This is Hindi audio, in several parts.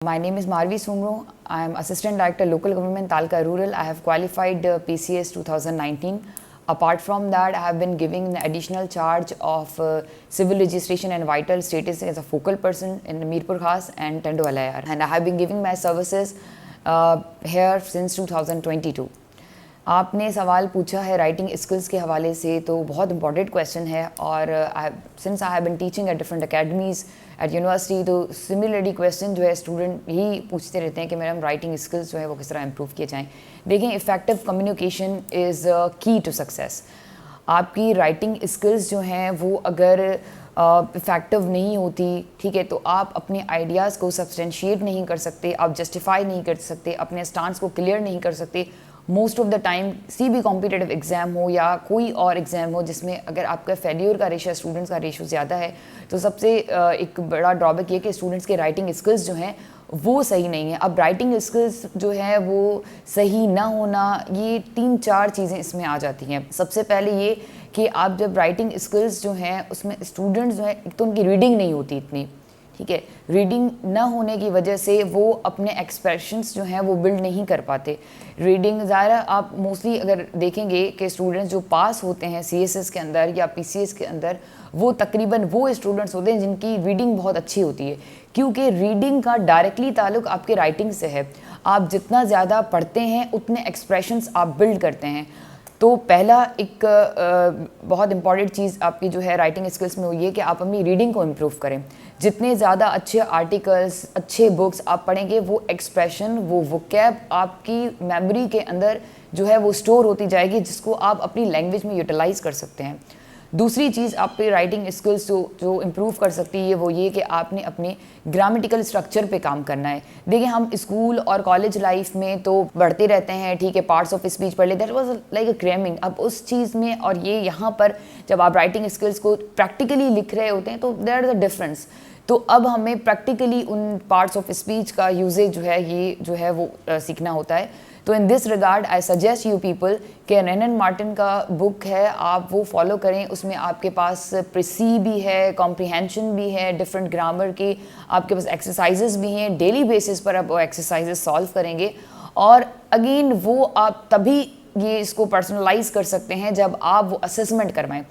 My name is Marvi Sumro. I am Assistant Director Local Government Talca Rural. I have qualified PCS 2019. Apart from that, I have been given an additional charge of civil registration and vital status as a focal person in Mirpur Khas and Tendualayar. And I have been giving my services here since 2022. आपने सवाल पूछा है राइटिंग स्किल्स के हवाले से, तो बहुत इंपॉर्टेंट क्वेश्चन है। और since I have been teaching at different academies at university, तो सिमिलरली क्वेश्चन जो है स्टूडेंट ही पूछते रहते हैं कि मैडम राइटिंग स्किल्स जो है वो किस तरह इम्प्रूव किए जाएँ। देखें, इफ़ेक्टिव कम्युनिकेशन इज़ की टू सक्सेस। आपकी राइटिंग स्किल्स जो हैं वो अगर इफ़ेक्टिव नहीं होती, ठीक है, तो आप अपने आइडियाज़ को सब्सटेंशिएट नहीं कर सकते, आप जस्टिफाई नहीं कर सकते, अपने स्टांस को क्लियर नहीं कर सकते। मोस्ट ऑफ द टाइम सी बी कॉम्पिटेटिव एग्ज़ाम हो या कोई और एग्ज़ाम हो जिसमें अगर आपका फेल्यूर का रेशो, स्टूडेंट्स का रेशो ज़्यादा है, तो सबसे एक बड़ा ड्रॉबैक ये कि स्टूडेंट्स के राइटिंग स्किल्स जो हैं वो सही नहीं है। अब राइटिंग स्किल्स जो है वो सही ना होना, ये 3-4 चीज़ें इसमें आ जाती हैं। सबसे पहले ये कि आप जब राइटिंग स्किल्स जो हैं उसमें स्टूडेंट्स जो है, एक तो उनकी रीडिंग नहीं होती इतनी, ठीक है, रीडिंग ना होने की वजह से वो अपने एक्सप्रेशंस जो हैं वो बिल्ड नहीं कर पाते। रीडिंग ज़्यादा आप मोस्टली अगर देखेंगे कि स्टूडेंट्स जो पास होते हैं सीएसएस के अंदर या पीसीएस के अंदर, वो तकरीबन वो स्टूडेंट्स होते हैं जिनकी रीडिंग बहुत अच्छी होती है, क्योंकि रीडिंग का डायरेक्टली ताल्लुक आपके राइटिंग से है। आप जितना ज़्यादा पढ़ते हैं उतने एक्सप्रेशंस आप बिल्ड करते हैं। तो पहला एक बहुत इंपॉर्टेंट चीज़ आपकी जो है राइटिंग स्किल्स में वो ये कि आप अपनी रीडिंग को इम्प्रूव करें। जितने ज़्यादा अच्छे आर्टिकल्स, अच्छे बुक्स आप पढ़ेंगे, वो एक्सप्रेशन, वो वोकैब आपकी मेमोरी के अंदर जो है वो स्टोर होती जाएगी, जिसको आप अपनी लैंग्वेज में यूटिलाइज़ कर सकते हैं। दूसरी चीज़ आप पे राइटिंग स्किल्स जो इम्प्रूव कर सकती है वो ये कि आपने अपने ग्रामेटिकल स्ट्रक्चर पे काम करना है। देखिए, हम स्कूल और कॉलेज लाइफ में तो पढ़ते रहते हैं, ठीक है, पार्ट्स ऑफ स्पीच पढ़ लेते हैं, दैट वाज लाइक अ क्रेमिंग। अब उस चीज़ में और ये यहाँ पर जब आप राइटिंग स्किल्स को प्रैक्टिकली लिख रहे होते हैं तो देयर इज़ अ डिफरेंस। तो अब हमें प्रैक्टिकली उन पार्ट्स ऑफ स्पीच का यूजेज जो है ये जो है वो सीखना होता है। तो in this regard I suggest you people कि रेनन मार्टिन का बुक है, आप वो फॉलो करें। उसमें आपके पास प्रिसी भी है, कॉम्प्रिहेंशन भी है, डिफरेंट ग्रामर के आपके पास एक्सरसाइजेस भी हैं। डेली बेसिस पर आप वो एक्सरसाइजेस सॉल्व करेंगे और अगेन वो आप तभी ये इसको पर्सनलाइज कर सकते हैं जब आप वो असेसमेंट करवाएं।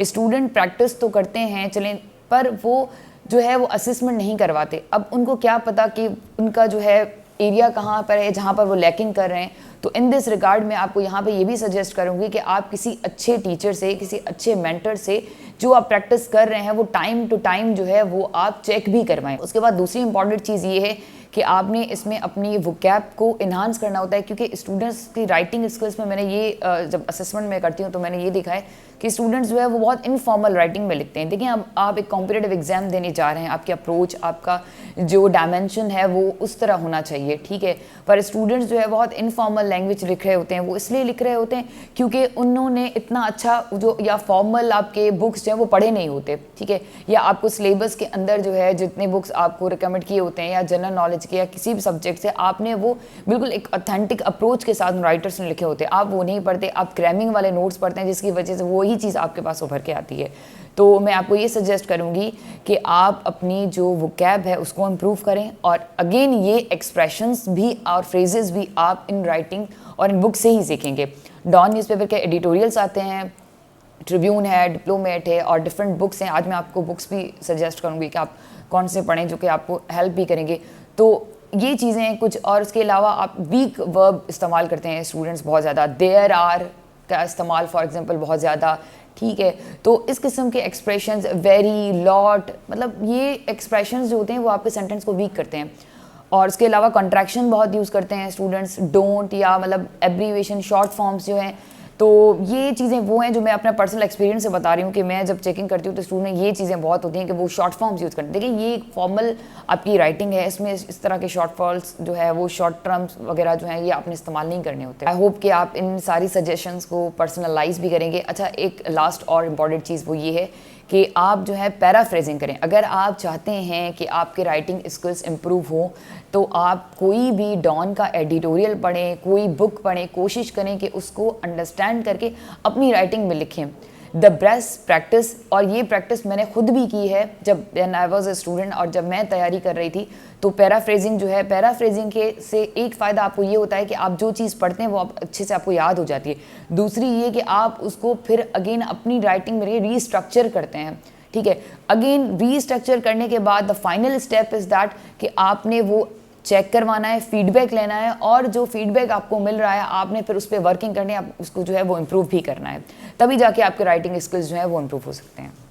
स्टूडेंट प्रैक्टिस तो करते हैं चलें, पर वो जो है वो असेसमेंट नहीं करवाते। अब उनको क्या पता कि उनका जो है एरिया कहाँ पर है जहाँ पर वो लैकिंग कर रहे हैं। तो इन दिस रिगार्ड मैं आपको यहाँ पे ये भी सजेस्ट करूँगी कि आप किसी अच्छे टीचर से, किसी अच्छे मेंटर से जो आप प्रैक्टिस कर रहे हैं वो टाइम टू टाइम जो है वो आप चेक भी करवाएं। उसके बाद दूसरी इंपॉर्टेंट चीज़ ये है कि आपने इसमें अपनी वोकैब को इन्हांस करना होता है, क्योंकि स्टूडेंट्स की राइटिंग स्किल्स में मैंने ये जब असेसमेंट में करती हूँ तो मैंने ये देखा है कि स्टूडेंट्स जो है वो बहुत इनफॉर्मल राइटिंग में लिखते हैं। देखिए, आप एक कॉम्पिटिटिव एग्जाम देने जा रहे हैं, आपकी अप्रोच, आपका जो डायमेंशन है वो उस तरह होना चाहिए, ठीक है, पर स्टूडेंट्स जो है बहुत इनफॉर्मल लैंग्वेज लिख रहे होते हैं। वो इसलिए लिख रहे होते हैं क्योंकि उन्होंने इतना अच्छा जो या फॉर्मल आपके बुक्स जो है वो पढ़े नहीं होते, ठीक है, या आपको सिलेबस के अंदर जो है जितने बुक्स आपको रिकमेंड किए होते हैं या जनरल नॉलेज के या किसी भी सब्जेक्ट से, आपने वो बिल्कुल एक ऑथेंटिक अप्रोच के साथ राइटर्स ने लिखे होते हैं, आप वो नहीं पढ़ते, आप क्रैमिंग वाले नोट्स पढ़ते हैं, जिसकी वजह से वही चीज़ आपके पास उभर के आती है। तो मैं आपको ये सजेस्ट करूँगी कि आप अपनी जो वोकैब है उसको इम्प्रूव करें। और अगेन ये एक्सप्रेशंस भी और फ्रेजेस भी आप इन राइटिंग और इन बुक से ही सीखेंगे। डॉन न्यूज़पेपर के एडिटोरियल्स आते हैं, ट्रिब्यून है, डिप्लोमेट है और डिफरेंट बुक्स हैं। आज मैं आपको बुक्स भी सजेस्ट करूँगी कि आप कौन से पढ़ें जो कि आपको हेल्प भी करेंगे। तो ये चीज़ें कुछ, और उसके अलावा आप वीक वर्ब इस्तेमाल करते हैं स्टूडेंट्स बहुत ज़्यादा, देयर आर का इस्तेमाल फॉर एग्जांपल बहुत ज़्यादा, ठीक है, तो इस किस्म के एक्सप्रेशंस, वेरी, लॉट, मतलब ये एक्सप्रेशंस जो होते हैं वो आपके सेंटेंस को वीक करते हैं। और इसके अलावा कॉन्ट्रैक्शन बहुत यूज़ करते हैं स्टूडेंट्स, डोंट या मतलब एब्रीवेशन, शॉर्ट फॉर्म्स जो हैं। तो ये चीज़ें वो हैं जो मैं अपना पर्सनल एक्सपीरियंस से बता रही हूँ कि मैं जब चेकिंग करती हूँ तो स्टूडेंट में ये चीज़ें बहुत होती हैं कि वो शॉर्ट फॉर्म्स यूज़ करते हैं। देखिए, ये फॉर्मल आपकी राइटिंग है, इसमें इस तरह के शॉर्ट फॉल्स जो है वो शॉर्ट टर्म्स वगैरह जो है ये आपने इस्तेमाल नहीं करने होते। आई होप कि आप इन सारी सजेशंस को पर्सनलाइज भी करेंगे। अच्छा, एक लास्ट और इम्पॉर्टेंट चीज़ वो ये है कि आप जो है पैराफ्रेजिंग करें। अगर आप चाहते हैं कि आपके राइटिंग स्किल्स इम्प्रूव हो तो आप कोई भी डॉन का एडिटोरियल पढ़ें, कोई बुक पढ़ें, कोशिश करें कि उसको अंडरस्टैंड करके अपनी राइटिंग में लिखें। द बेस्ट प्रैक्टिस, और ये प्रैक्टिस मैंने खुद भी की है जब आई वॉज अ स्टूडेंट और जब मैं तैयारी कर रही थी, तो पैराफ्रेजिंग जो है, पैराफ्रेजिंग के से एक फ़ायदा आपको ये होता है कि आप जो चीज़ पढ़ते हैं वो आप अच्छे से आपको याद हो जाती है। दूसरी ये कि आप उसको फिर अगेन अपनी राइटिंग में रीस्ट्रक्चर करते हैं, ठीक है। अगेन रीस्ट्रक्चर करने के बाद the final step is that कि आपने वो चेक करवाना है, फीडबैक लेना है, और जो फीडबैक आपको मिल रहा है आपने फिर उस पर वर्किंग करनी है, आप उसको जो है वो इम्प्रूव भी करना है, तभी जाके आपके राइटिंग स्किल्स जो है वो इम्प्रूव हो सकते हैं।